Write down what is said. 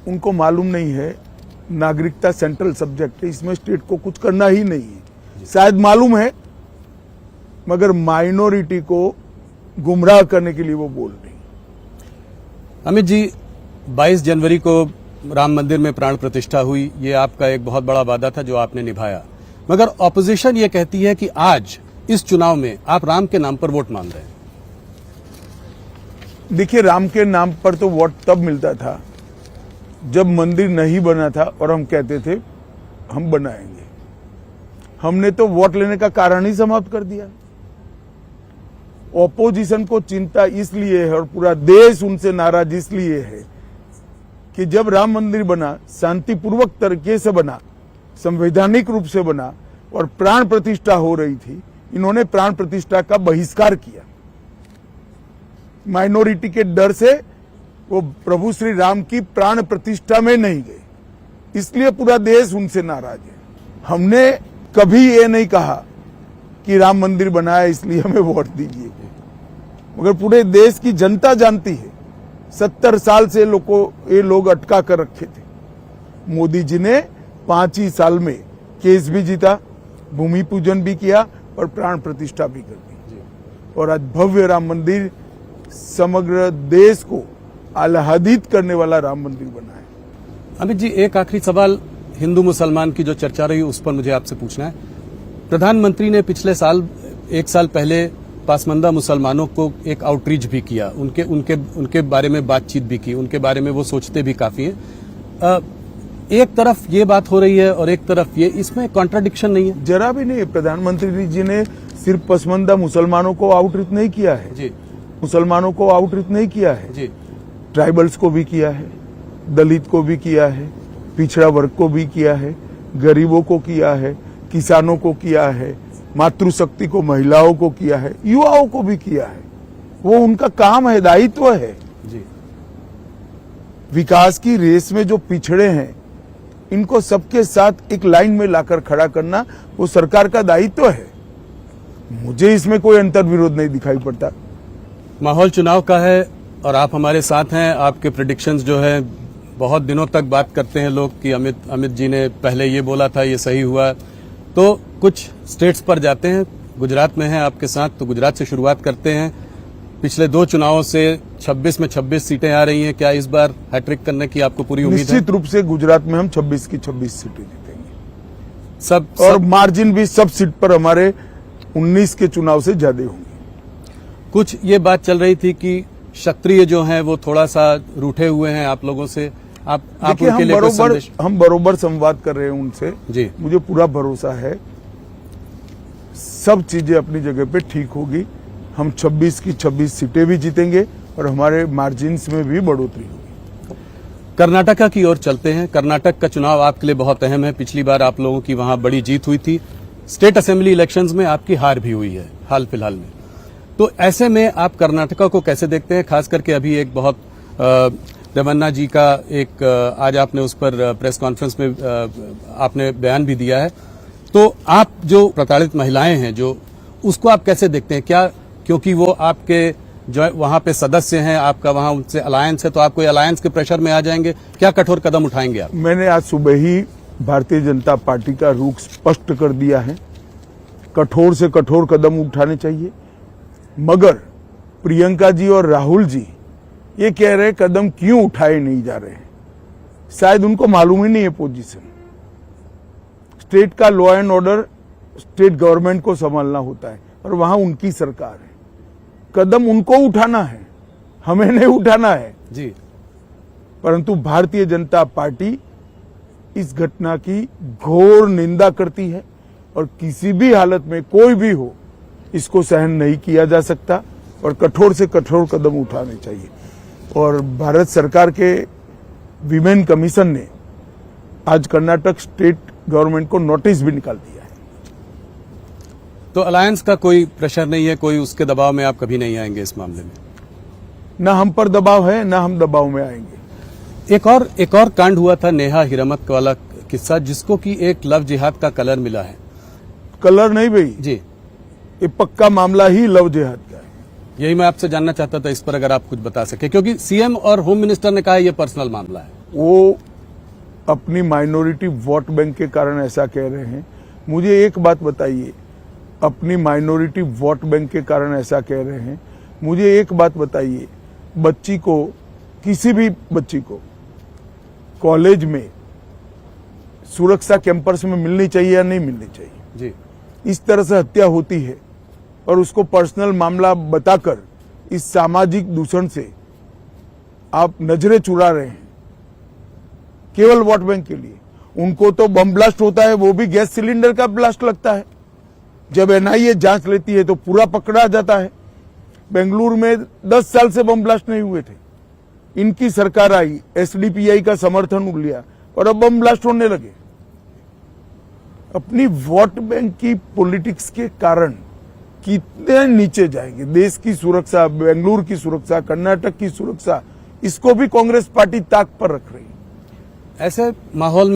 उनको मालूम नहीं है नागरिकता सेंट्रल सब्जेक्ट है, इसमें स्टेट को कुछ करना ही नहीं है। शायद मालूम है मगर माइनॉरिटी को गुमराह करने के लिए वो बोल रही। अमित जी, 22 जनवरी को राम मंदिर में प्राण प्रतिष्ठा हुई, ये आपका एक बहुत बड़ा वादा था जो आपने निभाया, मगर ऑपोजिशन ये कहती है कि आज इस चुनाव में आप राम के नाम पर वोट मांग रहे हैं। देखिए, राम के नाम पर तो वोट तब मिलता था जब मंदिर नहीं बना था और हम कहते थे हम बनाएंगे। हमने तो वोट लेने का कारण ही समाप्त कर दिया। ऑपोजिशन को चिंता इसलिए है और पूरा देश उनसे नाराज इसलिए है कि जब राम मंदिर बना, शांतिपूर्वक तरीके से बना, संवैधानिक रूप से बना और प्राण प्रतिष्ठा हो रही थी, इन्होंने प्राण प्रतिष्ठा का बहिष्कार किया। माइनॉरिटी के डर से वो प्रभु श्री राम की प्राण प्रतिष्ठा में नहीं गए, इसलिए पूरा देश उनसे नाराज है। हमने कभी ये नहीं कहा कि राम मंदिर बनाया इसलिए हमें वोट दीजिए, मगर पूरे देश की जनता जानती है 70 साल से ये लोग अटका कर रखे थे। मोदी जी ने 5 ही साल में केस भी जीता, भूमि पूजन भी किया और प्राण प्रतिष्ठा भी कर दी, और आज भव्य राम मंदिर समग्र देश को आह्लादित करने वाला राम मंदिर बना है। अमित जी, एक आखिरी सवाल हिंदू मुसलमान की जो चर्चा रही उस पर मुझे आपसे पूछना है। प्रधानमंत्री ने पिछले साल, 1 साल पहले पासमानदा मुसलमानों को एक आउटरीच भी किया, उनके बारे में बातचीत भी की, उनके बारे में वो सोचते भी काफी है। एक तरफ ये बात हो रही है और एक तरफ ये, इसमें कॉन्ट्राडिक्शन नहीं है? जरा भी नहीं। प्रधानमंत्री जी ने सिर्फ पसमानदा मुसलमानों को आउटरीच नहीं किया है जी, मुसलमानों को आउटरीच नहीं किया है जी, ट्राइबल्स को भी किया है, दलित को भी किया है, पिछड़ा वर्ग को भी किया है, गरीबों को किया है, किसानों को किया है, मातृशक्ति को, महिलाओं को किया है, युवाओं को भी किया है। वो उनका काम है, दायित्व है जी। विकास की रेस में जो पिछड़े हैं इनको सबके साथ एक लाइन में लाकर खड़ा करना वो सरकार का दायित्व है। मुझे इसमें कोई अंतर्विरोध नहीं दिखाई पड़ता। माहौल चुनाव का है और आप हमारे साथ हैं। आपके प्रेडिक्शंस जो है, बहुत दिनों तक बात करते हैं लोग कि अमित जी ने पहले ये बोला था, ये सही हुआ। तो कुछ स्टेट्स पर जाते हैं, गुजरात में हैं आपके साथ, तो गुजरात से शुरुआत करते हैं। पिछले 2 चुनावों से 26 में 26 सीटें आ रही हैं, क्या इस बार हैट्रिक करने की आपको पूरी उम्मीद है? निश्चित रूप से गुजरात में हम 26 की 26 सीटें जीतेंगे। सब और मार्जिन भी सब सीट पर हमारे 19 के चुनाव से ज्यादा होंगे। कुछ ये बात चल रही थी कि क्षत्रिय जो हैं वो थोड़ा सा रूठे हुए हैं आप लोगों से, आप उनके लिए कुछ संदेश? हम बरोबर संवाद कर रहे हैं उनसे जी। मुझे पूरा भरोसा है सब चीजें अपनी जगह पे ठीक होगी। हम 26 की 26 सीटें भी जीतेंगे और हमारे मार्जिन्स में भी बढ़ोतरी होगी। कर्नाटका की ओर चलते हैं। कर्नाटक का चुनाव आपके लिए बहुत अहम है। पिछली बार आप लोगों की वहां बड़ी जीत हुई थी। स्टेट असेंबली इलेक्शंस में आपकी हार भी हुई है हाल फिलहाल में। तो ऐसे में आप कर्नाटका को कैसे देखते हैं? खास करके अभी एक बहुत देवन्ना जी का एक आज आपने उस पर प्रेस कॉन्फ्रेंस में आपने बयान भी दिया है। तो आप जो प्रताड़ित महिलाएं हैं जो, उसको आप कैसे देखते हैं? क्या क्योंकि वो आपके जो वहां पे सदस्य हैं, आपका वहां उनसे अलायंस है, तो आप कोई अलायंस के प्रेशर में आ जाएंगे? क्या कठोर कदम उठाएंगे आप? मैंने आज सुबह ही भारतीय जनता पार्टी का रुख स्पष्ट कर दिया है। कठोर से कठोर कदम उठाने चाहिए, मगर प्रियंका जी और राहुल जी ये कह रहे कदम क्यों उठाए नहीं जा रहे हैं। शायद उनको मालूम ही नहीं है पोजीशन। स्टेट का law and order state government को संभालना होता है और वहां उनकी सरकार है। कदम उनको उठाना है, हमें नहीं उठाना है जी। परंतु भारतीय जनता पार्टी इस घटना की घोर निंदा करती है और किसी भी हालत में कोई भी हो इसको सहन नहीं किया जा सकता और कठोर से कठोर कदम उठाने चाहिए। और भारत सरकार के विमेन कमीशन ने आज कर्नाटक स्टेट गवर्नमेंट को नोटिस भी निकाल दिया है। तो अलायंस का कोई प्रेशर नहीं है, कोई उसके दबाव में आप कभी नहीं आएंगे इस मामले में? ना हम पर दबाव है, ना हम दबाव में आएंगे। एक और कांड हुआ था, नेहा हिरामत वाला किस्सा, जिसको कि एक लव जिहाद का कलर मिला है। कलर नहीं भाई जी, ये पक्का मामला ही लव जिहाद का है। यही मैं आपसे जानना चाहता था, इस पर अगर आप कुछ बता सके, क्योंकि सीएम और होम मिनिस्टर ने कहा ये पर्सनल मामला है। वो अपनी माइनॉरिटी वोट बैंक के कारण ऐसा कह रहे हैं। मुझे एक बात बताइए, अपनी माइनॉरिटी वोट बैंक के कारण ऐसा कह रहे हैं, मुझे एक बात बताइए, बच्ची को, किसी भी बच्ची को कॉलेज में सुरक्षा कैंपस में मिलनी चाहिए या नहीं मिलनी चाहिए? जी, इस तरह से हत्या होती है और उसको पर्सनल मामला बताकर इस सामाजिक दूषण से आप नजरें चुरा रहे हैं केवल वोट बैंक के लिए। उनको तो बम ब्लास्ट होता है, वो भी गैस सिलेंडर का ब्लास्ट लगता है। जब एनआईए जांच लेती है तो पूरा पकड़ा जाता है। बेंगलुरु में 10 साल से बम ब्लास्ट नहीं हुए थे। इनकी सरकार आई, एसडीपीआई का समर्थन लिया और अब बम ब्लास्ट होने लगे। अपनी वोट बैंक की पॉलिटिक्स के कारण कितने नीचे जाएंगे। देश की सुरक्षा, बेंगलुरु की सुरक्षा, कर्नाटक की सुरक्षा, इसको भी कांग्रेस पार्टी ताक पर रख रही है। ऐसे माहौल में